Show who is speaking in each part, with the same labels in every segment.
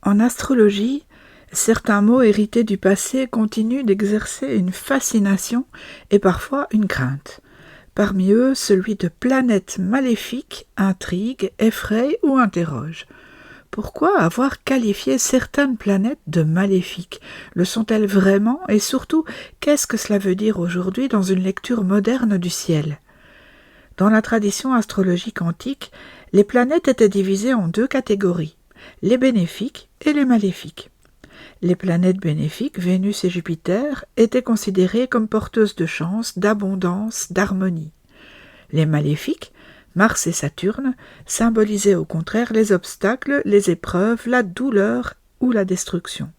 Speaker 1: En astrologie, certains mots hérités du passé continuent d'exercer une fascination et parfois une crainte. Parmi eux, celui de planète maléfique intrigue, effraie ou interroge. Pourquoi avoir qualifié certaines planètes de maléfiques? Le sont-elles vraiment? Et surtout, qu'est-ce que cela veut dire aujourd'hui dans une lecture moderne du ciel? Dans la tradition astrologique antique, les planètes étaient divisées en deux catégories, les bénéfiques et les maléfiques. Les planètes bénéfiques, Vénus et Jupiter, étaient considérées comme porteuses de chance, d'abondance, d'harmonie. Les maléfiques, Mars et Saturne, symbolisaient au contraire les obstacles, les épreuves, la douleur ou la destruction.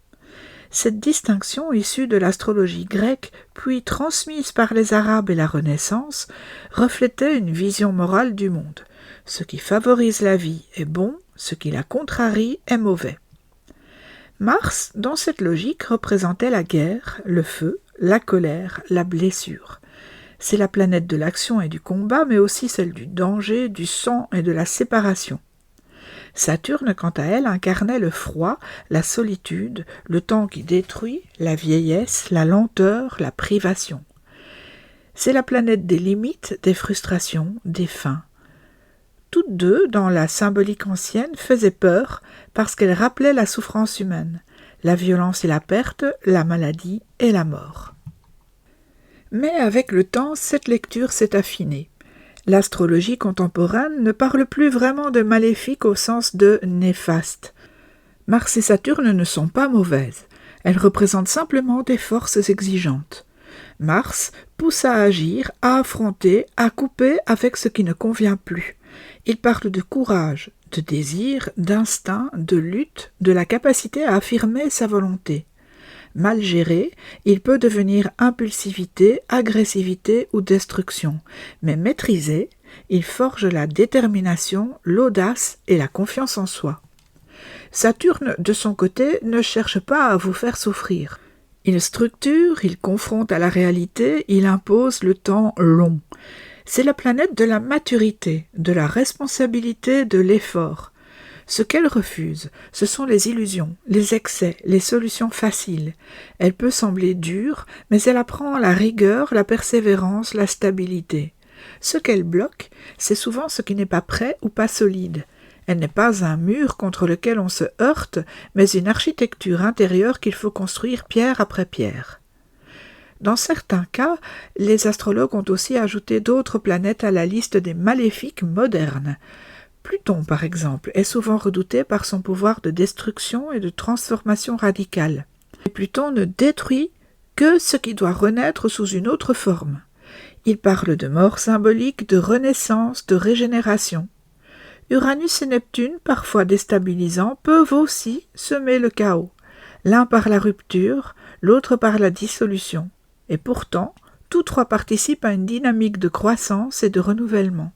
Speaker 1: Cette distinction issue de l'astrologie grecque, puis transmise par les Arabes et la Renaissance, reflétait une vision morale du monde. Ce qui favorise la vie est bon, ce qui la contrarie est mauvais. Mars, dans cette logique, représentait la guerre, le feu, la colère, la blessure. C'est la planète de l'action et du combat, mais aussi celle du danger, du sang et de la séparation. Saturne, quant à elle, incarnait le froid, la solitude, le temps qui détruit, la vieillesse, la lenteur, la privation. C'est la planète des limites, des frustrations, des fins. Toutes deux, dans la symbolique ancienne, faisaient peur parce qu'elles rappelaient la souffrance humaine, la violence et la perte, la maladie et la mort. Mais avec le temps, cette lecture s'est affinée. L'astrologie contemporaine ne parle plus vraiment de maléfique au sens de néfaste. Mars et Saturne ne sont pas mauvaises, elles représentent simplement des forces exigeantes. Mars pousse à agir, à affronter, à couper avec ce qui ne convient plus. Il parle de courage, de désir, d'instinct, de lutte, de la capacité à affirmer sa volonté. Mal géré, il peut devenir impulsivité, agressivité ou destruction, mais maîtrisé, il forge la détermination, l'audace et la confiance en soi. Saturne, de son côté, ne cherche pas à vous faire souffrir. Il structure, il confronte à la réalité, il impose le temps long. C'est la planète de la maturité, de la responsabilité, de l'effort. Ce qu'elle refuse, ce sont les illusions, les excès, les solutions faciles. Elle peut sembler dure, mais elle apprend la rigueur, la persévérance, la stabilité. Ce qu'elle bloque, c'est souvent ce qui n'est pas prêt ou pas solide. Elle n'est pas un mur contre lequel on se heurte, mais une architecture intérieure qu'il faut construire pierre après pierre. Dans certains cas, les astrologues ont aussi ajouté d'autres planètes à la liste des maléfiques modernes. Pluton, par exemple, est souvent redouté par son pouvoir de destruction et de transformation radicale. Et Pluton ne détruit que ce qui doit renaître sous une autre forme. Il parle de mort symbolique, de renaissance, de régénération. Uranus et Neptune, parfois déstabilisants, peuvent aussi semer le chaos, l'un par la rupture, l'autre par la dissolution. Et pourtant, tous trois participent à une dynamique de croissance et de renouvellement.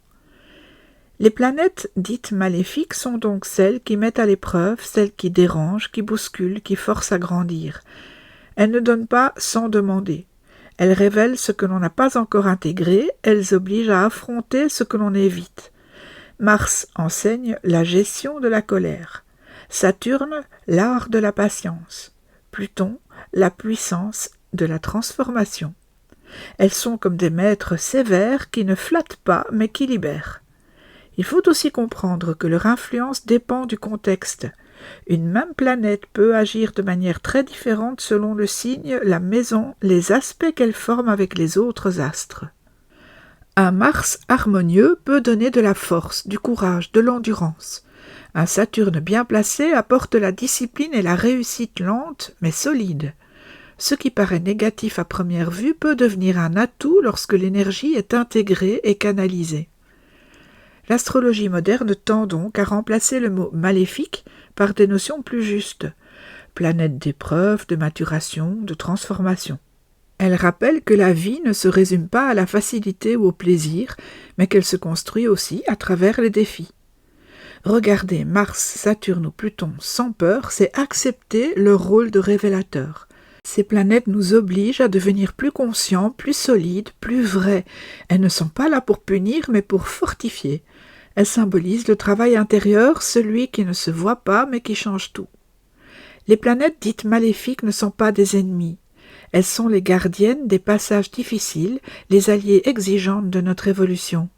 Speaker 1: Les planètes dites maléfiques sont donc celles qui mettent à l'épreuve, celles qui dérangent, qui bousculent, qui forcent à grandir. Elles ne donnent pas sans demander. Elles révèlent ce que l'on n'a pas encore intégré, elles obligent à affronter ce que l'on évite. Mars enseigne la gestion de la colère. Saturne, l'art de la patience. Pluton, la puissance de la transformation. Elles sont comme des maîtres sévères qui ne flattent pas mais qui libèrent. Il faut aussi comprendre que leur influence dépend du contexte. Une même planète peut agir de manière très différente selon le signe, la maison, les aspects qu'elle forme avec les autres astres. Un Mars harmonieux peut donner de la force, du courage, de l'endurance. Un Saturne bien placé apporte la discipline et la réussite lente mais solide. Ce qui paraît négatif à première vue peut devenir un atout lorsque l'énergie est intégrée et canalisée. L'astrologie moderne tend donc à remplacer le mot « maléfique » par des notions plus justes, planète d'épreuve, de maturation, de transformation. Elle rappelle que la vie ne se résume pas à la facilité ou au plaisir, mais qu'elle se construit aussi à travers les défis. Regarder Mars, Saturne ou Pluton sans peur, c'est accepter leur rôle de révélateur. Ces planètes nous obligent à devenir plus conscients, plus solides, plus vrais. Elles ne sont pas là pour punir, mais pour fortifier. Elles symbolisent le travail intérieur, celui qui ne se voit pas, mais qui change tout. Les planètes dites maléfiques ne sont pas des ennemis. Elles sont les gardiennes des passages difficiles, les alliées exigeantes de notre évolution.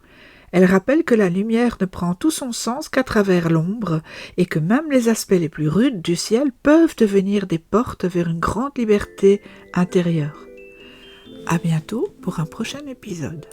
Speaker 1: Elles rappellent que la lumière ne prend tout son sens qu'à travers l'ombre et que même les aspects les plus rudes du ciel peuvent devenir des portes vers une grande liberté intérieure. À bientôt pour un prochain épisode.